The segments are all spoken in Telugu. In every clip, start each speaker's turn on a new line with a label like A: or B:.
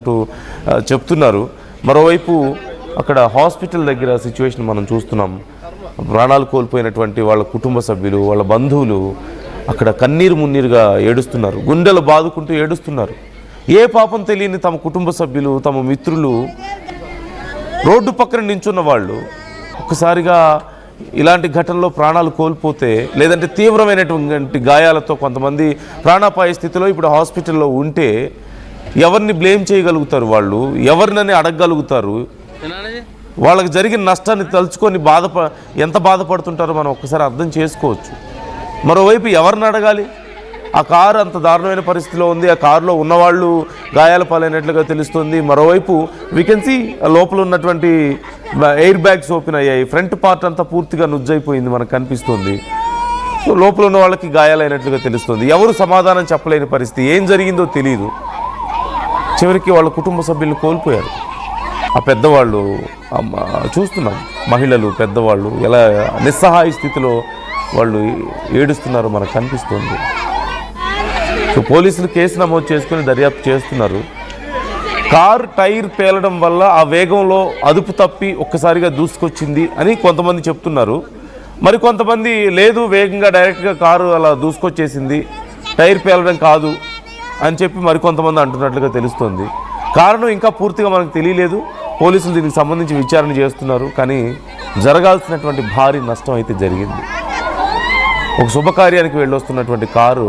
A: చెప్తున్నారు. మరోవైపు అక్కడ హాస్పిటల్ దగ్గర సిచ్యువేషన్ మనం చూస్తున్నాం. ప్రాణాలు కోల్పోయినటువంటి వాళ్ళ కుటుంబ సభ్యులు, వాళ్ళ బంధువులు అక్కడ కన్నీరు మున్నీరుగా ఏడుస్తున్నారు, గుండెలు బాదుకుంటూ ఏడుస్తున్నారు. ఏ పాపం తెలియని తమ కుటుంబ సభ్యులు, తమ మిత్రులు రోడ్డు పక్కన నించున్న వాళ్ళు ఒక్కసారిగా ఇలాంటి ఘటనలో ప్రాణాలు కోల్పోతే, లేదంటే తీవ్రమైనటువంటి గాయాలతో కొంతమంది ప్రాణాపాయ స్థితిలో ఇప్పుడు హాస్పిటల్లో ఉంటే ఎవరిని బ్లేమ్ చేయగలుగుతారు? వాళ్ళు ఎవరినని అడగగలుగుతారు? వాళ్ళకి జరిగిన నష్టాన్ని తలుచుకొని ఎంత బాధపడుతుంటారో మనం ఒక్కసారి అర్థం చేసుకోవచ్చు. మరోవైపు ఎవరిని అడగాలి? ఆ కారు అంత దారుణమైన పరిస్థితిలో ఉంది, ఆ కారులో ఉన్నవాళ్ళు గాయాల పాలైనట్లుగా తెలుస్తుంది. మరోవైపు వీ కెన్ సీ లోపల ఉన్నటువంటి ఎయిర్ బ్యాగ్స్ ఓపెన్ అయ్యాయి, ఫ్రంట్ పార్ట్ అంతా పూర్తిగా నుజ్జైపోయింది మనకు కనిపిస్తుంది. సో లోపల ఉన్న వాళ్ళకి గాయాలైనట్లుగా తెలుస్తుంది. ఎవరు సమాధానం చెప్పలేని పరిస్థితి, ఏం జరిగిందో తెలియదు. చివరికి వాళ్ళ కుటుంబ సభ్యులను కోల్పోయారు. ఆ పెద్దవాళ్ళు చూస్తున్నాం, మహిళలు, పెద్దవాళ్ళు ఎలా నిస్సహాయ స్థితిలో వాళ్ళు ఏడుస్తున్నారో మనకు కనిపిస్తుంది. సో పోలీసులు కేసు నమోదు చేసుకుని దర్యాప్తు చేస్తున్నారు. కారు టైర్ పేలడం వల్ల ఆ వేగంలో అదుపు తప్పి ఒక్కసారిగా దూసుకొచ్చింది అని కొంతమంది చెప్తున్నారు. మరి కొంతమంది లేదు, వేగంగా డైరెక్ట్గా కారు అలా దూసుకొచ్చేసింది, టైర్ పేలడం కాదు అని చెప్పి మరికొంతమంది అంటున్నట్లుగా తెలుస్తోంది. కారణం ఇంకా పూర్తిగా మనకు తెలియలేదు. పోలీసులు దీనికి సంబంధించి విచారణ చేస్తున్నారు. కానీ జరగాల్సినటువంటి భారీ నష్టం అయితే జరిగింది. ఒక శుభకార్యానికి వెళ్ళొస్తున్నటువంటి కారు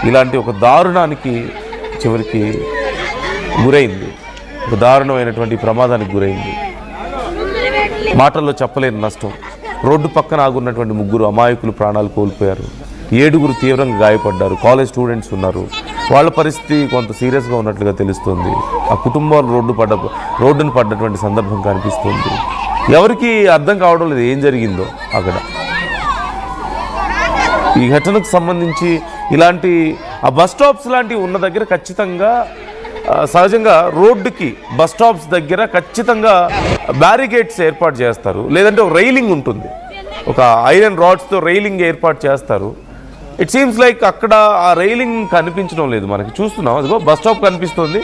A: ఇలాంటి ఒక దారుణానికి చివరికి గురైంది, ఒక దారుణమైనటువంటి ప్రమాదానికి గురైంది. మాటల్లో చెప్పలేని నష్టం. రోడ్డు పక్కన ఆగున్నటువంటి 3 అమాయకులు ప్రాణాలు కోల్పోయారు, 7 తీవ్రంగా గాయపడ్డారు. కాలేజ్ స్టూడెంట్స్ ఉన్నారు, వాళ్ళ పరిస్థితి కొంత సీరియస్గా ఉన్నట్లుగా తెలుస్తుంది. ఆ కుటుంబాలు రోడ్డును పడ్డటువంటి సందర్భం కనిపిస్తుంది. ఎవరికి అర్థం కావడం లేదు ఏం జరిగిందో అక్కడ. ఈ ఘటనకు సంబంధించి ఇలాంటి ఆ బస్ స్టాప్స్ లాంటివి ఉన్న దగ్గర ఖచ్చితంగా సహజంగా రోడ్డుకి బస్ స్టాప్స్ దగ్గర ఖచ్చితంగా బ్యారికేడ్స్ ఏర్పాటు చేస్తారు, లేదంటే ఒక రైలింగ్ ఉంటుంది, ఒక ఐరన్ రాడ్స్తో రైలింగ్ ఏర్పాటు చేస్తారు. ఇట్ సీమ్స్ లైక్ అక్కడ ఆ రైలింగ్ కనిపించడం లేదు మనకి. చూస్తున్నాం, అదిగో బస్ స్టాప్ కనిపిస్తుంది,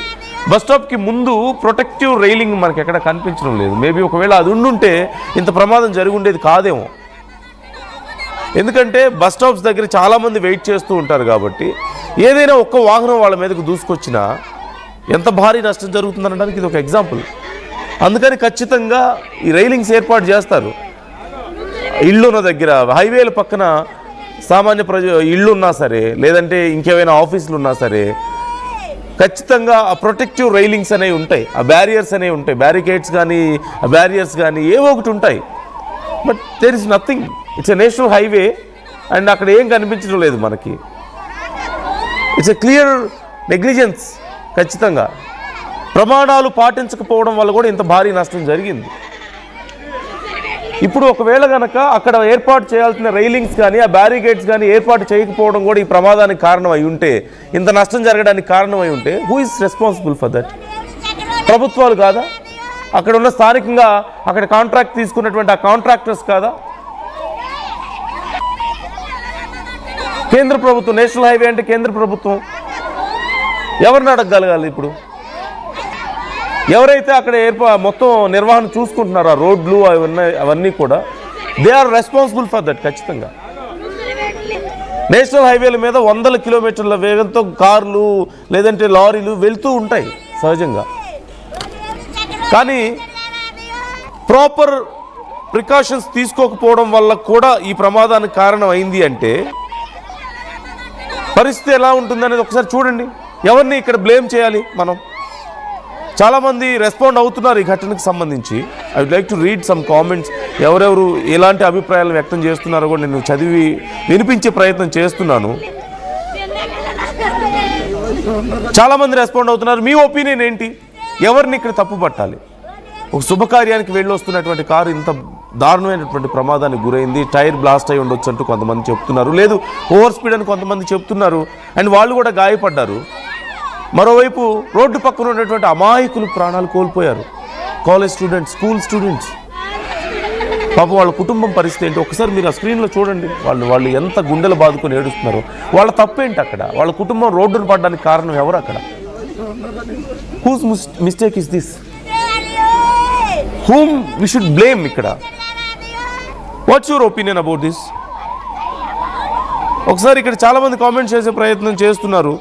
A: బస్ స్టాప్కి ముందు ప్రొటెక్టివ్ రైలింగ్ మనకి ఎక్కడ కనిపించడం లేదు. మేబీ ఒకవేళ అది ఉండుంటే ఇంత ప్రమాదం జరిగి ఉండేది కాదేమో. ఎందుకంటే బస్ స్టాప్స్ దగ్గర చాలామంది వెయిట్ చేస్తూ ఉంటారు కాబట్టి ఏదైనా ఒక్క వాహనం వాళ్ళ మీదకు దూసుకొచ్చినా ఎంత భారీ నష్టం జరుగుతుందనడానికి ఇది ఒక ఎగ్జాంపుల్. అందుకని ఖచ్చితంగా ఈ రైలింగ్స్ ఏర్పాటు చేస్తారు. ఇళ్ళున్న దగ్గర, హైవేల పక్కన సామాన్య ఇళ్ళు ఉన్నా సరే, లేదంటే ఇంకేమైనా ఆఫీసులు ఉన్నా సరే ఖచ్చితంగా ఆ ప్రొటెక్టివ్ రైలింగ్స్ అనేవి ఉంటాయి, ఆ బ్యారియర్స్ అనేవి ఉంటాయి, బ్యారికేడ్స్ కానీ ఆ బ్యారియర్స్ కానీ ఏవో ఒకటి ఉంటాయి. But there is nothing. It's a national highway and అక్కడ ఏం కనిపించడం లేదు మనకి. It's a clear negligence. ఖచ్చితంగా ప్రమాణాలు పాటించకపోవడం వల్ల కూడా ఇంత భారీ నష్టం జరిగింది. ఇప్పుడు ఒకవేళ కనుక అక్కడ ఏర్పాటు చేయాల్సిన రైలింగ్స్ కానీ ఆ బ్యారికేడ్స్ కానీ ఏర్పాటు చేయకపోవడం కూడా ఈ ప్రమాదానికి కారణం అయి ఉంటే, ఇంత నష్టం జరగడానికి కారణం అయి ఉంటే, who is responsible for that? ప్రభుత్వాలు కాదా? అక్కడ ఉన్న స్థానికంగా అక్కడ కాంట్రాక్ట్ తీసుకున్నటువంటి ఆ కాంట్రాక్టర్స్ కాదా? కేంద్ర ప్రభుత్వం, నేషనల్ హైవే అంటే కేంద్ర ప్రభుత్వం. ఎవరిని అడగగలగాలి ఇప్పుడు? ఎవరైతే అక్కడ మొత్తం నిర్వహణ చూసుకుంటున్నారో ఆ రోడ్లు అవన్నీ కూడా, they are responsible for that. ఖచ్చితంగా నేషనల్ హైవేల మీద 100 కిలోమీటర్ల వేగంతో కార్లు లేదంటే లారీలు వెళ్తూ ఉంటాయి సహజంగా. కానీ ప్రాపర్ ప్రికాషన్స్ తీసుకోకపోవడం వల్ల కూడా ఈ ప్రమాదానికి కారణం అయింది అంటే పరిస్థితి ఎలా ఉంటుందనేది ఒకసారి చూడండి. ఎవరిని ఇక్కడ బ్లేమ్ చేయాలి మనం? చాలామంది రెస్పాండ్ అవుతున్నారు ఈ ఘటనకు సంబంధించి. I would like to read some comments. ఎవరెవరు ఎలాంటి అభిప్రాయాలు వ్యక్తం చేస్తున్నారో కూడా నేను చదివి వినిపించే ప్రయత్నం చేస్తున్నాను. చాలామంది రెస్పాండ్ అవుతున్నారు. మీ ఒపీనియన్ ఏంటి? ఎవరిని ఇక్కడ తప్పు పట్టాలి? ఒక శుభకార్యానికి వెళ్ళి వస్తున్నటువంటి కారు ఇంత దారుణమైనటువంటి ప్రమాదానికి గురైంది, టైర్ బ్లాస్ట్ అయి ఉండొచ్చు అంటూ కొంతమంది చెప్తున్నారు, లేదు ఓవర్ స్పీడ్ అని కొంతమంది చెప్తున్నారు, అండ్ వాళ్ళు కూడా గాయపడ్డారు. మరోవైపు రోడ్డు పక్కన ఉన్నటువంటి అమాయకులు ప్రాణాలు కోల్పోయారు, కాలేజ్ స్టూడెంట్స్, స్కూల్ స్టూడెంట్స్. పాపం వాళ్ళ కుటుంబం పరిస్థితి ఏంటి ఒకసారి మీరు ఆ స్క్రీన్లో చూడండి. వాళ్ళు ఎంత గుండెలు బాదుకొని ఏడుస్తున్నారు. వాళ్ళ తప్పేంటి అక్కడ? వాళ్ళ కుటుంబం రోడ్డును పడడానికి కారణం ఎవరు అక్కడ? Whose mistake is this? Whom we should blame ikkada? What's your opinion about this? ఒకసారి ఇక్కడ చాలామంది కామెంట్ చేసే ప్రయత్నం చేస్తున్నారు.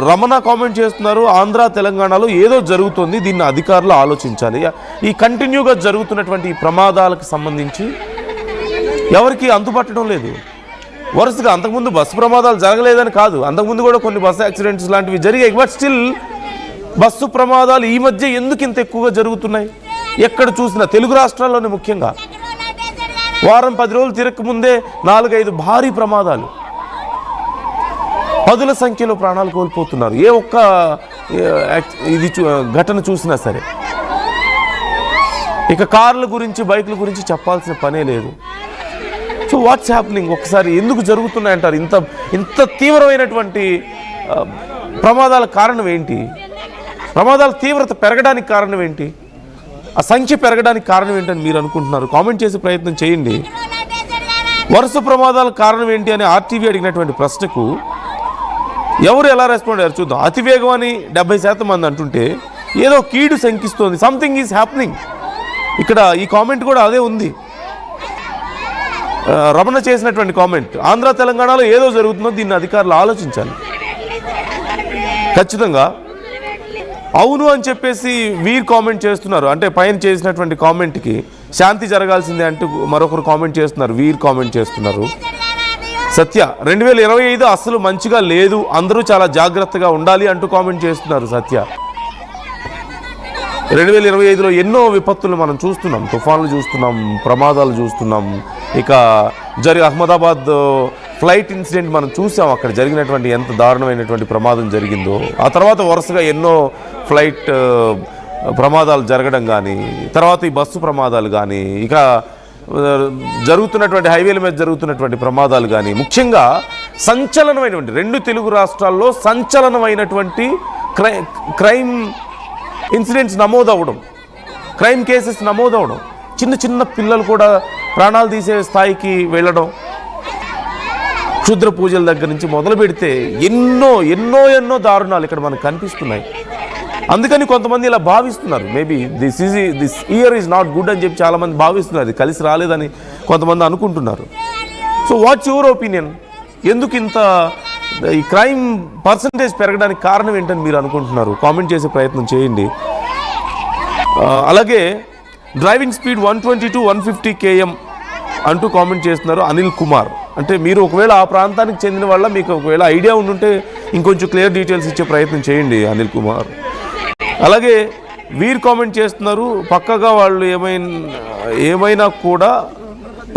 A: రమణ కామెంట్ చేస్తున్నారు, ఆంధ్ర తెలంగాణలో ఏదో జరుగుతుంది, దీన్ని అధికారులు ఆలోచించాలి. ఈ కంటిన్యూగా జరుగుతున్నటువంటి ఈ ప్రమాదాలకు సంబంధించి ఎవరికి అంతుపట్టడం లేదు. వరుసగా అంతకుముందు బస్సు ప్రమాదాలు జరగలేదని కాదు, అంతకుముందు కూడా కొన్ని బస్సు యాక్సిడెంట్స్ లాంటివి జరిగాయి. బట్ స్టిల్ బస్సు ప్రమాదాలు ఈ మధ్య ఎందుకు ఇంత ఎక్కువగా జరుగుతున్నాయి? ఎక్కడ చూసినా తెలుగు రాష్ట్రాల్లోనే ముఖ్యంగా వారం 10 రోజులు తిరగకముందే 4-5 భారీ ప్రమాదాలు, పదుల సంఖ్యలో ప్రాణాలు కోల్పోతున్నారు. ఏ ఒక్క ఇది ఘటన చూసినా సరే. ఇక కార్ల గురించి బైకుల గురించి చెప్పాల్సిన పనే లేదు. So what's happening? ఒకసారి ఎందుకు జరుగుతున్నాయంటారు? ఇంత తీవ్రమైనటువంటి ప్రమాదాల కారణం ఏంటి? ప్రమాదాల తీవ్రత పెరగడానికి కారణం ఏంటి? ఆ సంఖ్య పెరగడానికి కారణం ఏంటని మీరు అనుకుంటున్నారు? కామెంట్ చేసే ప్రయత్నం చేయండి. వరుస ప్రమాదాల కారణం ఏంటి అని ఆర్టీవీ అడిగినటువంటి ప్రశ్నకు ఎవరు ఎలా రెస్పాండ్ అయ్యారు చూద్దాం. అతివేగం అని 70% మంది అంటుంటే ఏదో కీడు శంకిస్తోంది, సంథింగ్ ఈజ్ హ్యాపెనింగ్. ఇక్కడ ఈ కామెంట్ కూడా అదే ఉంది. రమణ చేసినటువంటి కామెంట్, ఆంధ్ర తెలంగాణలో ఏదో జరుగుతుందో దీన్ని అధికారులు ఆలోచించాలి. ఖచ్చితంగా అవును అని చెప్పేసి వీర్ కామెంట్ చేస్తున్నారు. అంటే పైన చేసినటువంటి కామెంట్కి శాంతి జరగాల్సిందే అంటూ మరొకరు కామెంట్ చేస్తున్నారు, వీర్ కామెంట్ చేస్తున్నారు. సత్య 2025 అసలు మంచిగా లేదు, అందరూ చాలా జాగ్రత్తగా ఉండాలి అంటూ కామెంట్ చేస్తున్నారు సత్య. 2025లో ఎన్నో విపత్తులు మనం చూస్తున్నాం, తుఫాన్లు చూస్తున్నాం, ప్రమాదాలు చూస్తున్నాం. ఇక అహ్మదాబాద్ ఫ్లైట్ ఇన్సిడెంట్ మనం చూసాం, అక్కడ జరిగినటువంటి ఎంత దారుణమైనటువంటి ప్రమాదం జరిగిందో. ఆ తర్వాత వరుసగా ఎన్నో ఫ్లైట్ ప్రమాదాలు జరగడం కానీ, తర్వాత ఈ బస్సు ప్రమాదాలు కానీ, ఇక జరుగుతున్నటువంటి హైవేల మీద జరుగుతున్నటువంటి ప్రమాదాలు కానీ, ముఖ్యంగా సంచలనమైనటువంటి 2 తెలుగు రాష్ట్రాల్లో సంచలనమైనటువంటి క్రైమ్ ఇన్సిడెంట్స్ నమోదవడం, క్రైమ్ కేసెస్ నమోదవడం, చిన్న పిల్లలు కూడా ప్రాణాలు తీసే స్థాయికి వెళ్ళడం, క్షుద్ర పూజల దగ్గర నుంచి మొదలు పెడితే ఎన్నో దారుణాలు ఇక్కడ మనకు కనిపిస్తున్నాయి. అందుకని కొంతమంది ఇలా భావిస్తున్నారు, maybe this year is not good అని చెప్పి చాలామంది భావిస్తున్నారు, ఇది కలిసి రాలేదని కొంతమంది అనుకుంటున్నారు. So what's your opinion? ఎందుకు ఇంత ఈ క్రైమ్ పర్సంటేజ్ పెరగడానికి కారణం ఏంటని మీరు అనుకుంటున్నారు? కామెంట్ చేసే ప్రయత్నం చేయండి. అలాగే డ్రైవింగ్ స్పీడ్ 120 to 150 km అంటూ కామెంట్ చేస్తున్నారు అనిల్ కుమార్. అంటే మీరు ఒకవేళ ఆ ప్రాంతానికి చెందిన వాళ్ళ, మీకు ఒకవేళ ఐడియా ఉండుంటే ఇంకొంచెం క్లియర్ డీటెయిల్స్ ఇచ్చే ప్రయత్నం చేయండి అనిల్ కుమార్. అలాగే వీరు కామెంట్ చేస్తున్నారు, పక్కగా వాళ్ళు ఏమైనా కూడా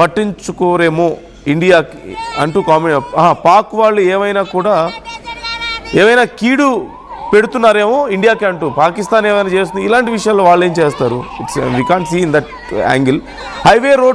A: పట్టించుకోరేమో ఇండియాకి అంటూ కామెంట్. పాక్ వాళ్ళు ఏమైనా కీడు పెడుతున్నారేమో ఇండియాకి అంటూ, పాకిస్తాన్ ఏమైనా చేస్తుంది, ఇలాంటి విషయాల్లో వాళ్ళు ఏం చేస్తారు? We can't see in that angle. Highway road